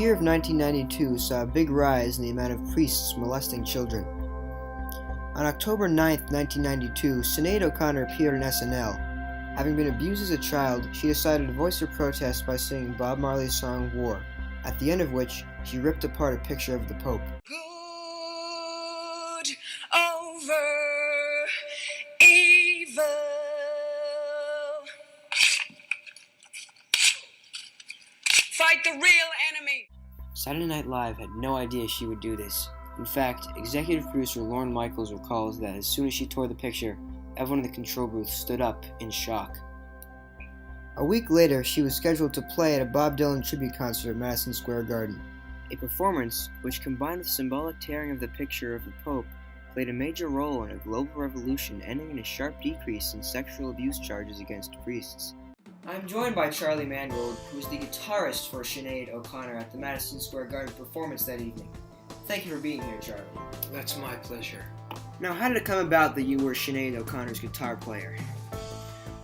year of 1992 saw a big rise in the amount of priests molesting children. On October 9, 1992, Sinead O'Connor appeared on SNL. Having been abused as a child, she decided to voice her protest by singing Bob Marley's song War, at the end of which she ripped apart a picture of the Pope. Good over evil. Fight the real enemy. Saturday Night Live had no idea she would do this. In fact, executive producer Lorne Michaels recalls that as soon as she tore the picture, everyone in the control booth stood up in shock. A week later, she was scheduled to play at a Bob Dylan tribute concert at Madison Square Garden. A performance which, combined with symbolic tearing of the picture of the Pope, played a major role in a global revolution ending in a sharp decrease in sexual abuse charges against priests. I'm joined by Charlie Mangold, who was the guitarist for Sinead O'Connor at the Madison Square Garden performance that evening. Thank you for being here, Charlie. That's my pleasure. Now, how did it come about that you were Sinead O'Connor's guitar player?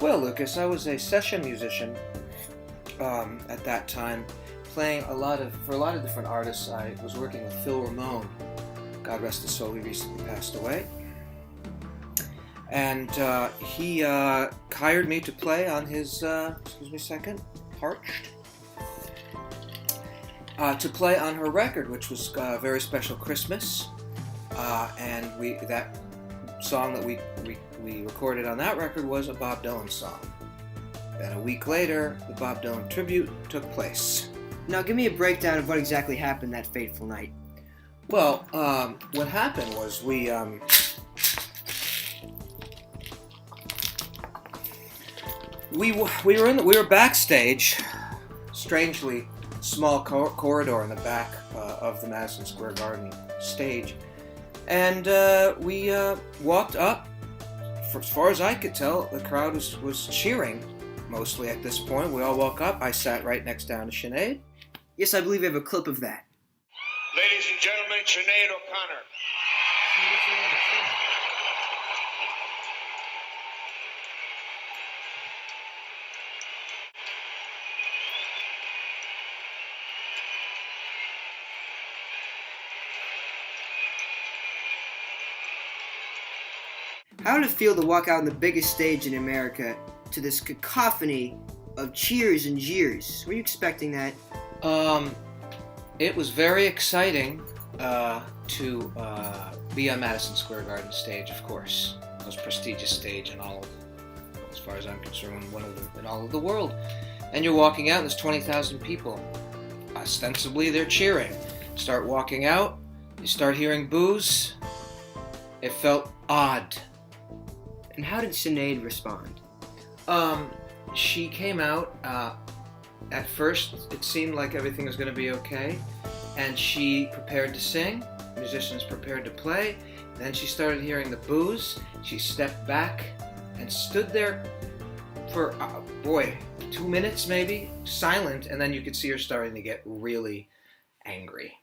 Well, Lucas, I was a session musician at that time, playing for a lot of different artists. I was working with Phil Ramone. God rest his soul, he recently passed away. And he hired me to play on his, parched. To play on her record, which was Very Special Christmas. And that song that we recorded on that record was a Bob Dylan song. Then a week later, the Bob Dylan tribute took place. Now, give me a breakdown of what exactly happened that fateful night. Well, what happened was we were backstage, strangely small corridor in the back of the Madison Square Garden stage, and we walked up. For as far as I could tell, the crowd was cheering mostly at this point. We all walk up. I sat right next down to Sinead. Yes, I believe we have a clip of that. Ladies and gentlemen, Sinead O'Connor. How did it feel to walk out on the biggest stage in America to this cacophony of cheers and jeers? Were you expecting that? It was very exciting to be on Madison Square Garden stage, of course. The most prestigious stage in all of, as far as I'm concerned, in all of the world. And you're walking out, and there's 20,000 people. Ostensibly, they're cheering. Start walking out, you start hearing boos. It felt odd. And how did Sinead respond? She came out. At first, it seemed like everything was going to be okay, and she prepared to sing. Musicians prepared to play. Then she started hearing the boos. She stepped back and stood there for 2 minutes maybe, silent, and then you could see her starting to get really angry.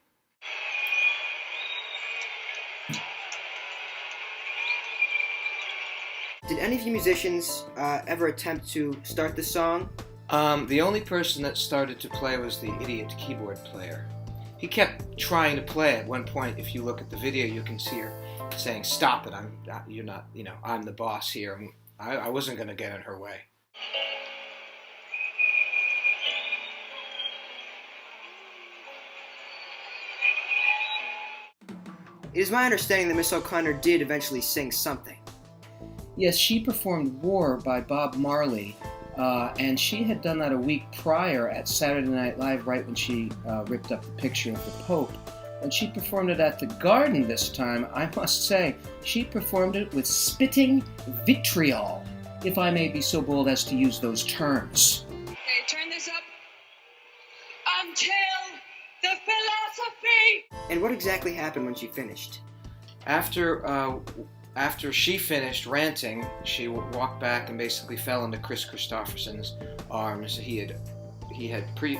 Did any of you musicians ever attempt to start the song? The only person that started to play was the idiot keyboard player. He kept trying to play. At one point, if you look at the video, you can see her saying, "Stop it! I'm the boss here." I wasn't going to get in her way. It is my understanding that Miss O'Connor did eventually sing something. Yes, she performed War by Bob Marley, and she had done that a week prior at Saturday Night Live, right when she ripped up the picture of the Pope. And she performed it at the Garden this time. I must say, she performed it with spitting vitriol, if I may be so bold as to use those terms. Okay, turn this up until the philosophy. And what exactly happened when she finished? After she finished ranting, she walked back and basically fell into Chris Christopherson's arms. He had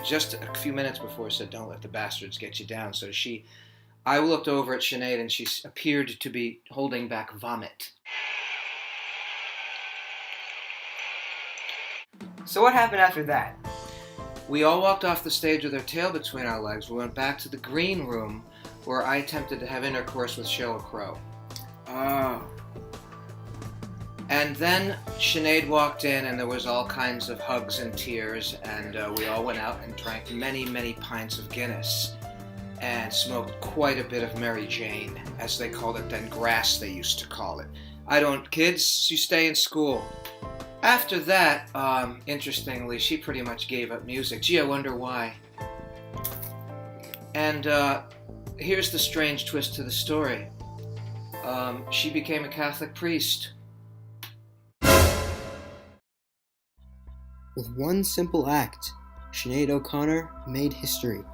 just a few minutes before said, "Don't let the bastards get you down." So I looked over at Sinead, and she appeared to be holding back vomit. So what happened after that? We all walked off the stage with our tail between our legs. We went back to the green room where I attempted to have intercourse with Sheryl Crow. Oh. And then Sinead walked in, and there was all kinds of hugs and tears, and we all went out and drank many, many pints of Guinness and smoked quite a bit of Mary Jane, as they called it then. Grass, they used to call it. Kids, you stay in school. After that, interestingly, she pretty much gave up music. Gee, I wonder why. And here's the strange twist to the story. She became a Catholic priest. With one simple act, Sinead O'Connor made history.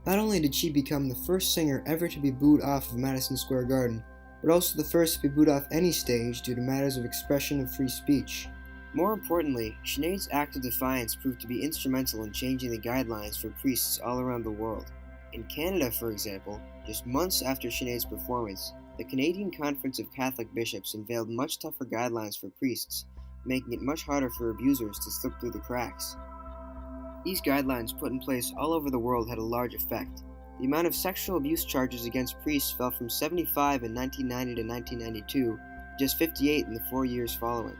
Not only did she become the first singer ever to be booed off of Madison Square Garden, but also the first to be booed off any stage due to matters of expression and free speech. More importantly, Sinead's act of defiance proved to be instrumental in changing the guidelines for priests all around the world. In Canada, for example, just months after Sinead's performance, the Canadian Conference of Catholic Bishops unveiled much tougher guidelines for priests, making it much harder for abusers to slip through the cracks. These guidelines put in place all over the world had a large effect. The amount of sexual abuse charges against priests fell from 75 in 1990 to 1992 to just 58 in the 4 years following.